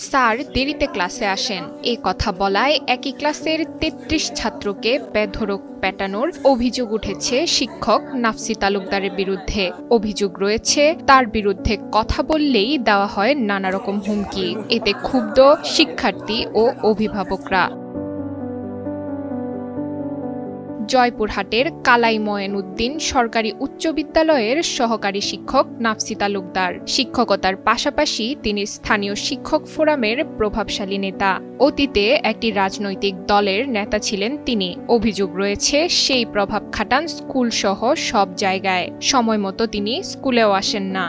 Sir দেরিতে ক্লাসে আসেন এ কথা বলায় একই ক্লাসের ৩৩ ছাত্রকে বেধড়ক পেটানোর অভিযোগ উঠেছে শিক্ষক নাফসি তালুকদারের বিরুদ্ধে। অভিযোগ রয়েছে তার বিরুদ্ধে কথা বললেই দেওয়া হয় নানা রকম হুমকি। এতে ক্ষুব্ধ শিক্ষার্থী ও অভিভাবকরা। জয়পুরহাটের কালাই ময়েনউদ্দিন সরকারি উচ্চ বিদ্যালয়ের সহকারী শিক্ষক নাফসি তালুকদার। শিক্ষকতার পাশাপাশি তিনি স্থানীয় শিক্ষক ফোরামের প্রভাবশালী নেতা। অতীতে একটি রাজনৈতিক দলের নেতা ছিলেন তিনি। অভিযোগ রয়েছে সেই প্রভাব খাটান স্কুল সহ সব জায়গায়। সময় মতো তিনি স্কুলেও আসেন না।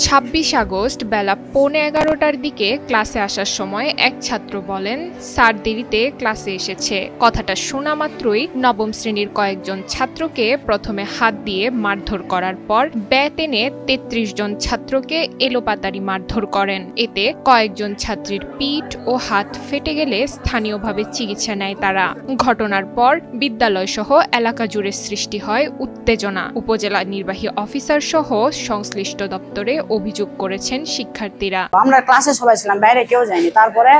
২৬ আগস্ট বেলা 11:15টার দিকে ক্লাসে আসার সময় এক ছাত্র বলেন, স্যার দেরিতে ক্লাসে এসেছে। কথাটা শোনা মাত্রই নবম শ্রেণীর কয়েকজন ছাত্রকে প্রথমে হাত দিয়ে মারধর করার পর ব্যাট এনে ৩৩ জন ছাত্রকে এলোপাতাড়ি মারধর করেন। এতে কয়েকজন ছাত্রীর পিঠ ও হাত ফেটে গেলে স্থানীয়ভাবে চিকিৎসা নেয় তারা। ঘটনার পর বিদ্যালয় সহ এলাকা জুড়ে সৃষ্টি হয় উত্তেজনা। উপজেলা নির্বাহী অফিসার সহ সংশ্লিষ্ট দপ্তরে অভিযোগ করেছেন শিক্ষার্থীরা। আমরা ক্লাসে সবাই ছিলাম, বাইরে কেউ যায়নি। তারপরে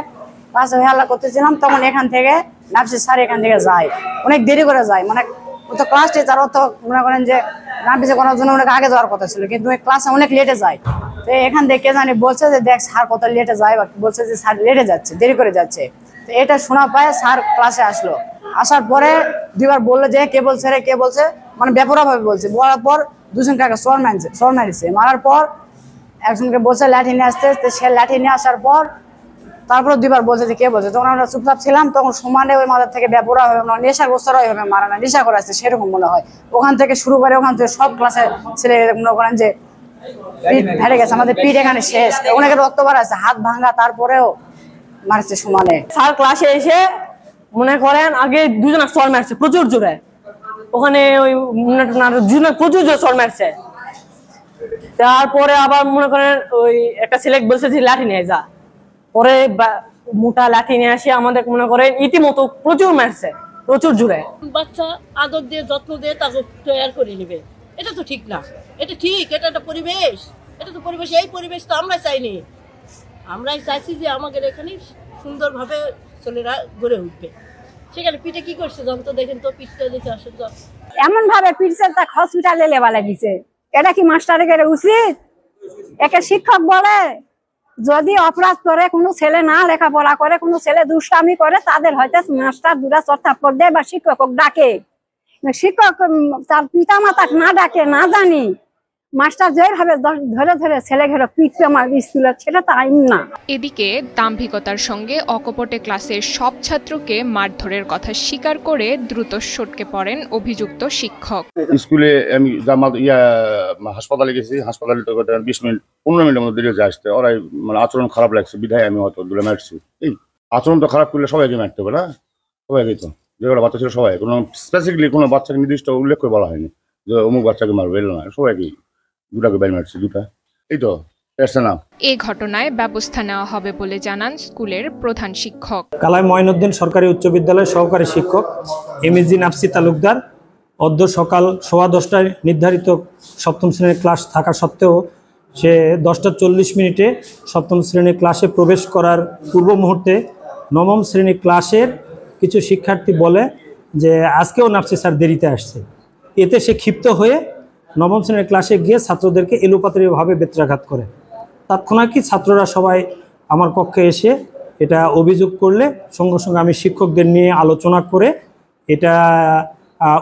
ক্লাসে হেলা করতেছিলাম, তখন এখান থেকে নাফসি স্যার এখান থেকে যায়, অনেক দেরি করে যায়। মানে ও তো ক্লাস টিচার, ও তো মনে করেন যে নাফসি করার জন্য অনেক আগে যাওয়ার কথা ছিল, কিন্তু ক্লাসে অনেক লেটে যায়। তো এখান থেকে জানি বলছে যে দেখ স্যার কত লেটে যায়, বা বলছে যে স্যার লেটে যাচ্ছে, দেরি করে যাচ্ছে। তো এটা শোনা পায় স্যার ক্লাসে আসলো। আসার পরে দুইবার বললো যে কে বলছে রে, কে বলছে, মানে বেপরোয়া ভাবে বলছে। বলার পর দুজন কাকে চর মারিছে। মারার পর একজনকে বলছে লাঠি নিয়ে আসতে, সে লাঠি নিয়ে আসার পর তারপরে দুইবার বলছে যে কে বলছে। তখন আমরা চুপচাপ ছিলাম। তখন সমানে ওই মাথার থেকে বেপরোয়া হবে, নেশাগ্রস্তরাই হবে, মারা না নেশা করে আসছে সেরকম মনে হয়। ওখান থেকে শুরু করে ওখান থেকে সব ক্লাসে ছেলে মনে করেন যে পিঠ ফেটে গেছে, আমাদের পিঠ এখানে শেষ, অনেকের রক্ত বার আছে, হাত ভাঙা, তারপরেও মারছে সমানে। স্যার ক্লাসে এসে মনে করেন আগে দুজনে চর মারছে প্রচুর জোরে, ওখানে ওই দুজনে প্রচুর জোরে চর মারছে। তারপরে আবার মনে করেন ওই একটা ছেলে বলছে যে লাঠি নিয়ে যা, পরে মোটা লাঠি নিয়ে আসে আমাদের মনে করেন ইতিমতো প্রচুর মারছে, প্রচুর জোরে। বাচ্চা আদর দিয়ে যত্ন দিয়ে তাকে তৈরি করে নিবে, এটা তো ঠিক না। এটা ঠিক, এটা একটা পরিবেশ, এটা তো পরিবেশ। এই পরিবেশ তো আমরা চাইনি। আমরাই চাইছি যে আমাদের এখানে সুন্দরভাবে ছেলেরা গড়ে উঠবে। সেখানে পিঠে কি করছে জানতো, দেখেন তো পিঠটা দেখে আসেন তো এমন ভাবে পিটছে তাকে হসপিটালে লেবালা দিছে। এটা কি মাস্টারের উচিত? একে শিক্ষক বলে যদি অপরাধ করে কোনো ছেলে, না লেখাপড়া করে কোনো ছেলে দুষ্টামি করে, তাদের হয়তো মাস্টার দুরা চর্থাপ্পড় দেয় বা শিক্ষক ডাকে। শিক্ষক তার পিতা মাতা না ডাকে, না জানি মাস্টার যেভাবে ধরে ধরে ছেলে ঘেরো পিটবে আমার স্কুলের, সেটা তো আইন না। এদিকে দাম্ভিকতার সঙ্গে অকপটে ক্লাসের সব ছাত্রকে মারধরের কথা স্বীকার করে দ্রুত সটকে পড়েন অভিযুক্ত শিক্ষক। স্কুলে আমি হাসপাতালে গেছি, হাসপাতালে তো 20 মিনিট 15 মিনিটের মধ্যে দেরি আসতে। ওরাই মানে আচরণ খারাপ লাগছে বিধায় আমি হয়তো দূরে মারছি। এই আচরণ তো খারাপ করলে সবাইকে মারতে হবে না, সবাইকে তো যেগুলো বাচ্চা ছিল সবাই, কোনো স্পেসিফিকলি কোনো বাচ্চাকে নির্দিষ্ট উল্লেখ করে বলা হয়নি যে অমুক বাচ্চাকে মারবে, এলো না, সবাইকে দুটাকে বের মারছি, দুটা। এই তো এ ঘটনায় ব্যবস্থা নেওয়া হবে বলে জানান স্কুলের প্রধান শিক্ষক। কালাই মঈনুদ্দিন সরকারি উচ্চ বিদ্যালয়ের সহকারী শিক্ষক এমএসজি নাফসি তালুকদার অদ্য সকাল 10:15টায় নির্ধারিত সপ্তম শ্রেণীর ক্লাস থাকা সত্ত্বেও সে 10:40 সপ্তম শ্রেণীর ক্লাসে প্রবেশ করার পূর্ব মুহূর্তে নবম শ্রেণীর ক্লাসের কিছু শিক্ষার্থী বলে যে আজকেও নাফসি স্যার দেরিতে আসছে। এতে সে ক্ষিপ্ত হয়ে নবম শ্রেণীর ক্লাসে গিয়ে ছাত্রদেরকে এলোপাতাড়িভাবে বেত্রাঘাত করে। তৎক্ষণাৎই ছাত্ররা সবাই আমার কক্ষে এসে এটা অভিযোগ করলে সঙ্গে সঙ্গে আমি শিক্ষকদের নিয়ে আলোচনা করে এটা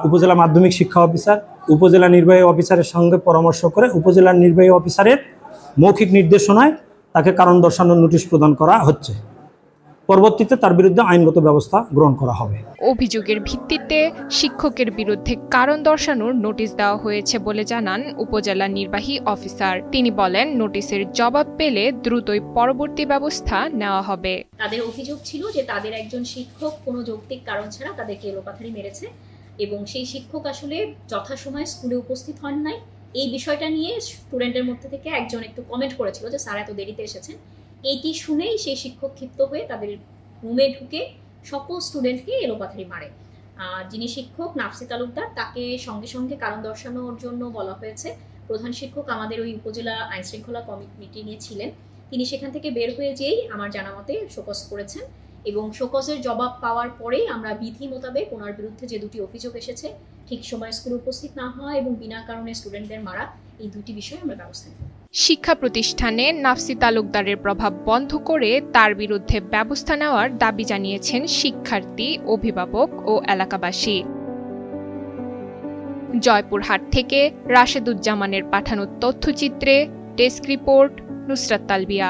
উপজেলা মাধ্যমিক শিক্ষা অফিসার, উপজেলা নির্বাহী অফিসারের সঙ্গে পরামর্শ করে উপজেলা নির্বাহী অফিসারের মৌখিক নির্দেশনায় তাকে কারণ দর্শানোর নোটিশ প্রদান করা হচ্ছে। পরবর্তীতে তার বিরুদ্ধে আইনগত ব্যবস্থা গ্রহণ করা হবে। অভিযোগের ভিত্তিতে শিক্ষকের বিরুদ্ধে কারণ দর্শানোর নোটিশ দেওয়া হয়েছে বলে জানান উপজেলা নির্বাহী অফিসার। তিনি বলেন, নোটিশের জবাব পেলে দ্রুতই পরবর্তী ব্যবস্থা নেওয়া হবে। তাদের অভিযোগ ছিল যে তাদের একজন শিক্ষক কোনো যৌক্তিক কারণ ছাড়া তাদেরকে এলোপাথাড়ি মেরেছে এবং সেই শিক্ষক আসলে যথাসময়ে স্কুলে উপস্থিত হন নাই। এই বিষয়টা নিয়ে স্টুডেন্টের মধ্যে থেকে একজন একটু কমেন্ট করেছিল যে স্যার এত দেরিতে এসেছেন। এইটি শুনেই সেই শিক্ষক ক্ষিপ্ত হয়ে তাদের রুমে ঢুকে সকল স্টুডেন্টকে এলোপাথাড়ি মারে। যিনি শিক্ষক নাফসি তালুকদার, তাকে সঙ্গে সঙ্গে কারণ দর্শানোর জন্য বলা হয়েছে। প্রধান শিক্ষক আমাদের ওই উপজেলা আইনশৃঙ্খলা কমিটি নিয়ে ছিলেন, তিনি সেখান থেকে বের হয়ে যেয়েই আমার জানা মতে শোকজ করেছেন এবং শোকজের জবাব পাওয়ার পরেই আমরা বিধি মোতাবেক ওনার বিরুদ্ধে যে দুটি অভিযোগ এসেছে, ঠিক সময় স্কুলে উপস্থিত না হওয়া এবং বিনা কারণে স্টুডেন্টদের মারা, এই দুটি বিষয়ে আমরা ব্যবস্থা নেব। শিক্ষা প্রতিষ্ঠানে নাফসি তালুকদারের প্রভাব বন্ধ করে তার বিরুদ্ধে ব্যবস্থা নেওয়ার দাবি জানিয়েছেন শিক্ষার্থী, অভিভাবক ও এলাকাবাসী। জয়পুরহাট থেকে রাশেদুজ্জামানের পাঠানো তথ্যচিত্রে ডেস্ক রিপোর্ট, নুসরাত তালবিয়া।